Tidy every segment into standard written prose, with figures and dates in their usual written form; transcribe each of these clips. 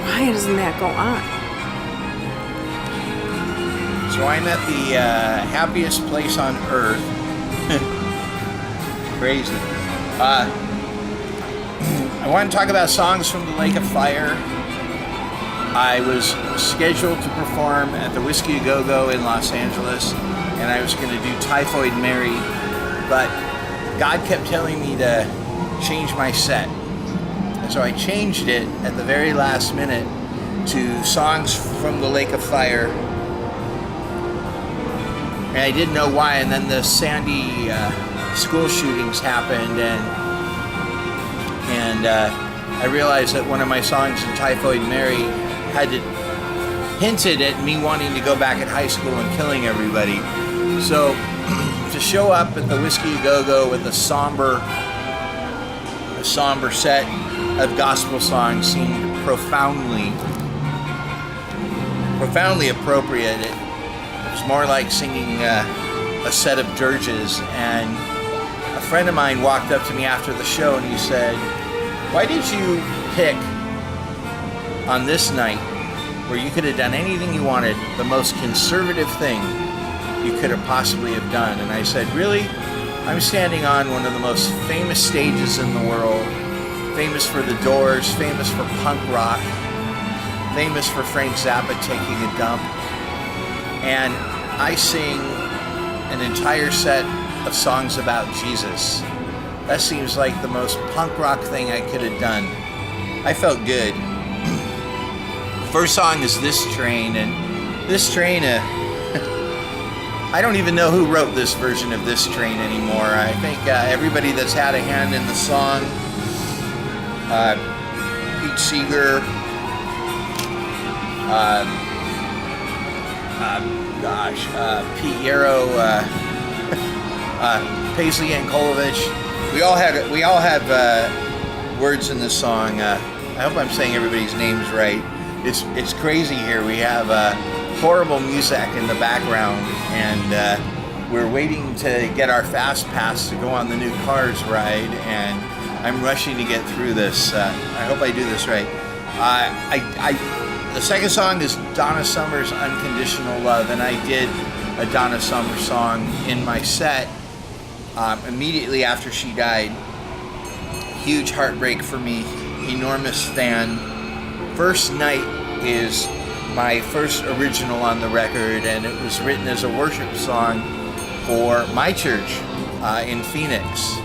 Why doesn't that go on? So I'm at the happiest place on earth. Crazy. I want to talk about songs from the Lake of Fire. I was scheduled to perform at the Whiskey A Go-Go in Los Angeles, and I was going to do Typhoid Mary, but God kept telling me to change my set. And so I changed it at the very last minute to songs from the Lake of Fire. And I didn't know why, and then the Sandy school shootings happened, and I realized that one of my songs in Typhoid Mary hinted at me wanting to go back at high school and killing everybody. So to show up at the Whiskey A Go-Go with a somber set of gospel songs seemed profoundly appropriate. It was more like singing a set of dirges, and a friend of mine walked up to me after the show and he said, "Why did you pick on this night where you could have done anything you wanted, the most conservative thing you could have possibly have done?" And I said, "Really? I'm standing on one of the most famous stages in the world, famous for the Doors, famous for punk rock, famous for Frank Zappa taking a dump, and I sing an entire set of songs about Jesus. That seems like the most punk rock thing I could have done." I felt good. First song is This Train, and This Train, I don't even know who wrote this version of This Train anymore. I think everybody that's had a hand in the song, Pete Seeger, Pete Yarrow, Paisley Yankolovich. We all have words in this song. I hope I'm saying everybody's names right. It's crazy here. We have horrible music in the background, and we're waiting to get our fast pass to go on the new Cars ride, and I'm rushing to get through this. I hope I do this right. The second song is Donna Summer's Unconditional Love, and I did a Donna Summer song in my set immediately after she died. Huge heartbreak for me, enormous fan. First Night is my first original on the record, and it was written as a worship song for my church in Phoenix.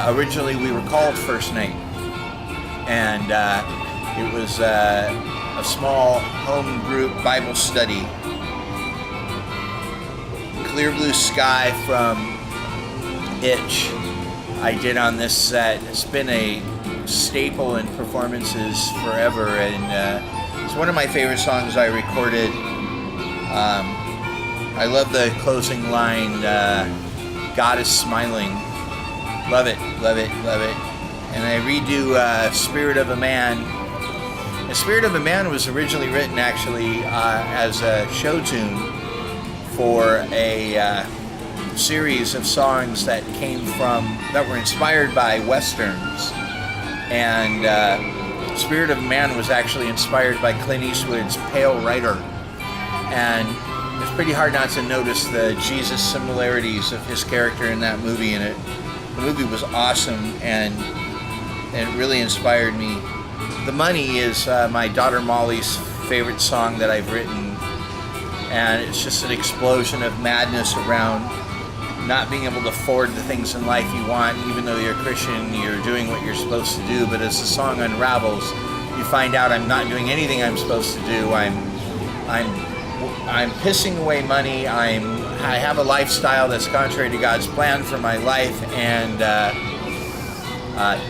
Originally we were called First Night, and it was a small home group Bible study. Clear Blue Sky from Itch I did on this set. It's been a staple in performances forever, and it's one of my favorite songs I recorded. I love the closing line, God is smiling. Love it, love it, love it. And I redo Spirit of a Man. And Spirit of a Man was originally written actually as a show tune for a series of songs that were inspired by Westerns. And Spirit of a Man was actually inspired by Clint Eastwood's Pale Rider. And it's pretty hard not to notice the Jesus similarities of his character in that movie. And the movie was awesome, and it really inspired me. The Money is my daughter Molly's favorite song that I've written. And it's just an explosion of madness around not being able to afford the things in life you want. Even though you're a Christian, you're doing what you're supposed to do. But as the song unravels, you find out I'm not doing anything I'm supposed to do. I'm pissing away money. I have a lifestyle that's contrary to God's plan for my life, and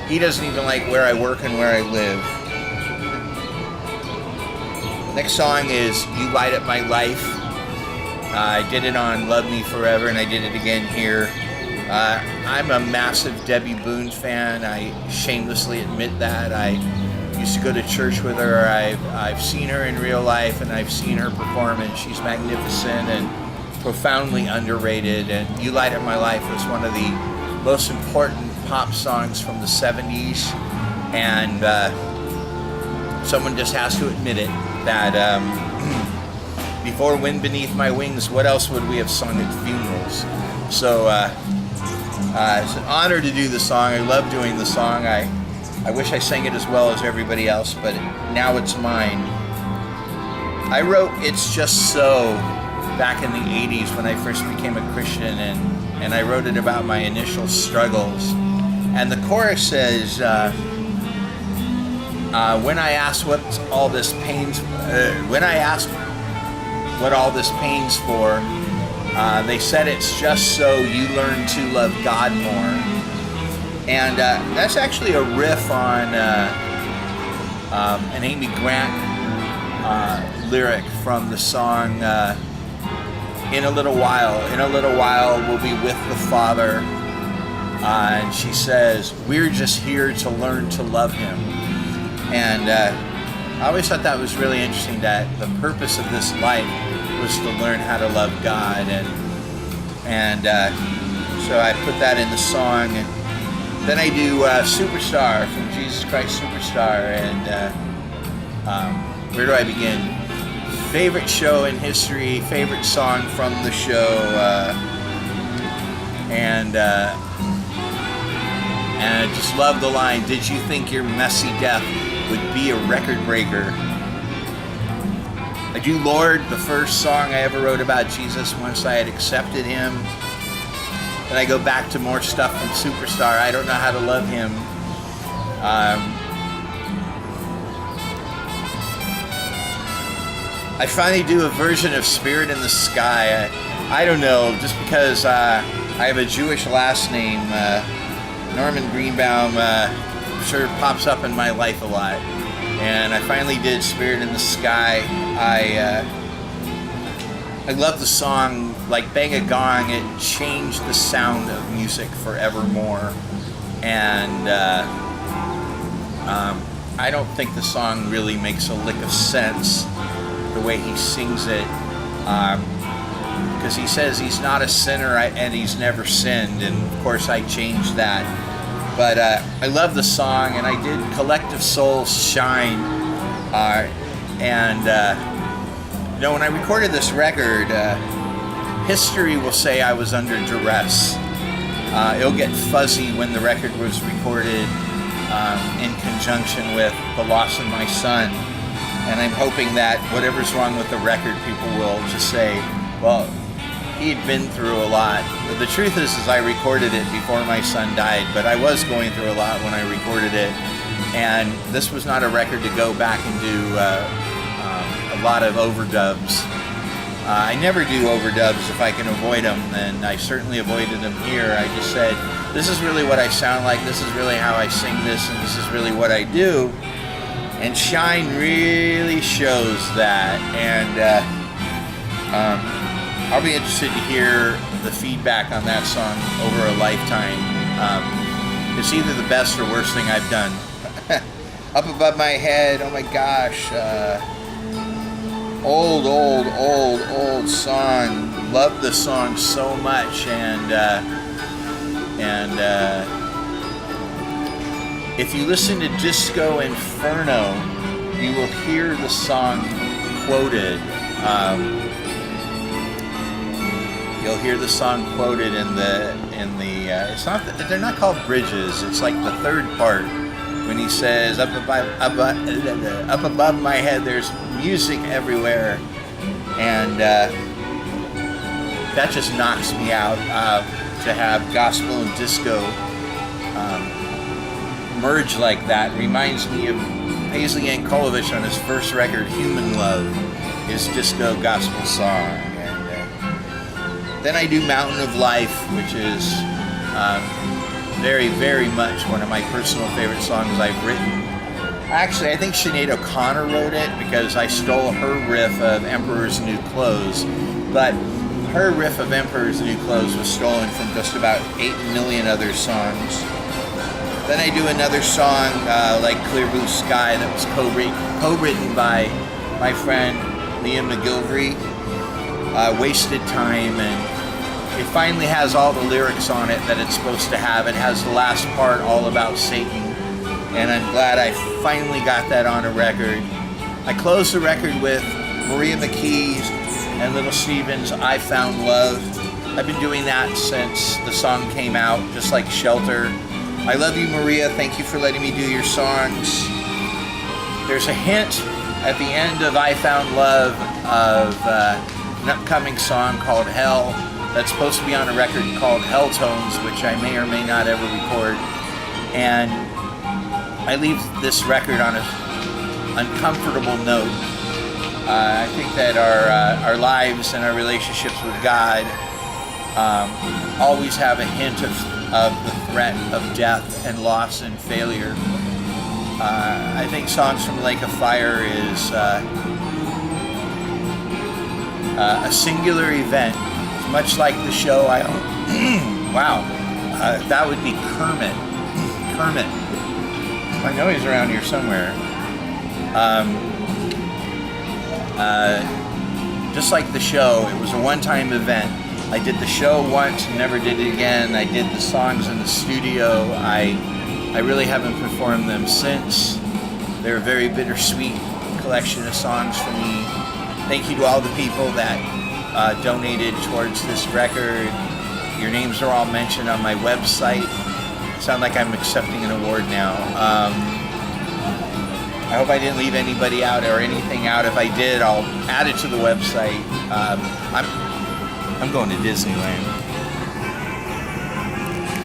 He doesn't even like where I work and where I live. Next song is You Light Up My Life. I did it on Love Me Forever, and I did it again here. I'm a massive Debbie Boone fan. I shamelessly admit that. I used to go to church with her. I've seen her in real life, and I've seen her perform, and she's magnificent and profoundly underrated. And You Light Up My Life was one of the most important pop songs from the 70s, and someone just has to admit it, that before Wind Beneath My Wings, what else would we have sung at funerals? So it's an honor to do the song. I love doing the song. I wish I sang it as well as everybody else, but now it's mine. I wrote It's Just So back in the 80s when I first became a Christian, and I wrote it about my initial struggles. And the chorus says, when I asked what all this pain's for, they said it's just so you learn to love God more. And that's actually a riff on an Amy Grant lyric from the song In a Little While. In a little while we'll be with the Father. And she says, we're just here to learn to love Him. And I always thought that was really interesting, that the purpose of this life was to learn how to love God. And so I put that in the song. And then I do Superstar from Jesus Christ Superstar. And where do I begin? Favorite show in history, favorite song from the show. And I just love the line, did you think your messy death would be a record breaker? I do Lord, the first song I ever wrote about Jesus once I had accepted Him. Then I go back to more stuff from Superstar. I don't know how to love Him. I finally do a version of Spirit in the Sky. I don't know, just because I have a Jewish last name. Norman Greenbaum sure pops up in my life a lot. And I finally did Spirit in the Sky. I love the song. Like Bang a Gong, it changed the sound of music forevermore. And I don't think the song really makes a lick of sense the way he sings it. Because he says he's not a sinner and he's never sinned, and of course I changed that. But I love the song, and I did Collective Soul's Shine. You know, when I recorded this record, history will say I was under duress. It'll get fuzzy when the record was recorded in conjunction with the loss of my son. And I'm hoping that whatever's wrong with the record, people will just say, well, he'd been through a lot. But the truth is I recorded it before my son died, but I was going through a lot when I recorded it. And this was not a record to go back and do a lot of overdubs. I never do overdubs if I can avoid them, and I certainly avoided them here. I just said, this is really what I sound like, this is really how I sing this, and this is really what I do. And Shine really shows that. And I'll be interested to hear the feedback on that song over a lifetime. It's either the best or worst thing I've done. Up Above My Head, oh my gosh. Old song. Love the song so much. And if you listen to Disco Inferno, you will hear the song quoted. You'll hear the song quoted in the it's not, they're not called bridges, it's like the third part when he says up above my head there's music everywhere. And that just knocks me out, to have gospel and disco merge like that. Reminds me of Paisley Yankolovich on his first record, Human Love, his disco gospel song. Then I do Mountain of Life, which is very, very much one of my personal favorite songs I've written. Actually, I think Sinead O'Connor wrote it because I stole her riff of Emperor's New Clothes. But her riff of Emperor's New Clothes was stolen from just about 8 million other songs. Then I do another song like Clear Blue Sky that was co-written by my friend Liam McGilvery. Wasted Time, and it finally has all the lyrics on it that it's supposed to have. It has the last part all about Satan, and I'm glad I finally got that on a record. I closed the record with Maria McKee's and Little Steven's I Found Love. I've been doing that since the song came out, just like Shelter. I love you, Maria. Thank you for letting me do your songs. There's a hint at the end of I Found Love of an upcoming song called Hell that's supposed to be on a record called Hell Tones, which I may or may not ever record. And I leave this record on an uncomfortable note. I think that our lives and our relationships with God always have a hint of the threat of death and loss and failure. I think Songs from Lake of Fire is a singular event, much like the show I own. Wow, that would be Kermit. I know he's around here somewhere. Just like the show, it was a one-time event. I did the show once and never did it again. I did the songs in the studio. I really haven't performed them since. They're a very bittersweet collection of songs for me. Thank you to all the people that donated towards this record. Your names are all mentioned on my website. I sound like I'm accepting an award now. I hope I didn't leave anybody out or anything out. If I did, I'll add it to the website. I'm going to Disneyland.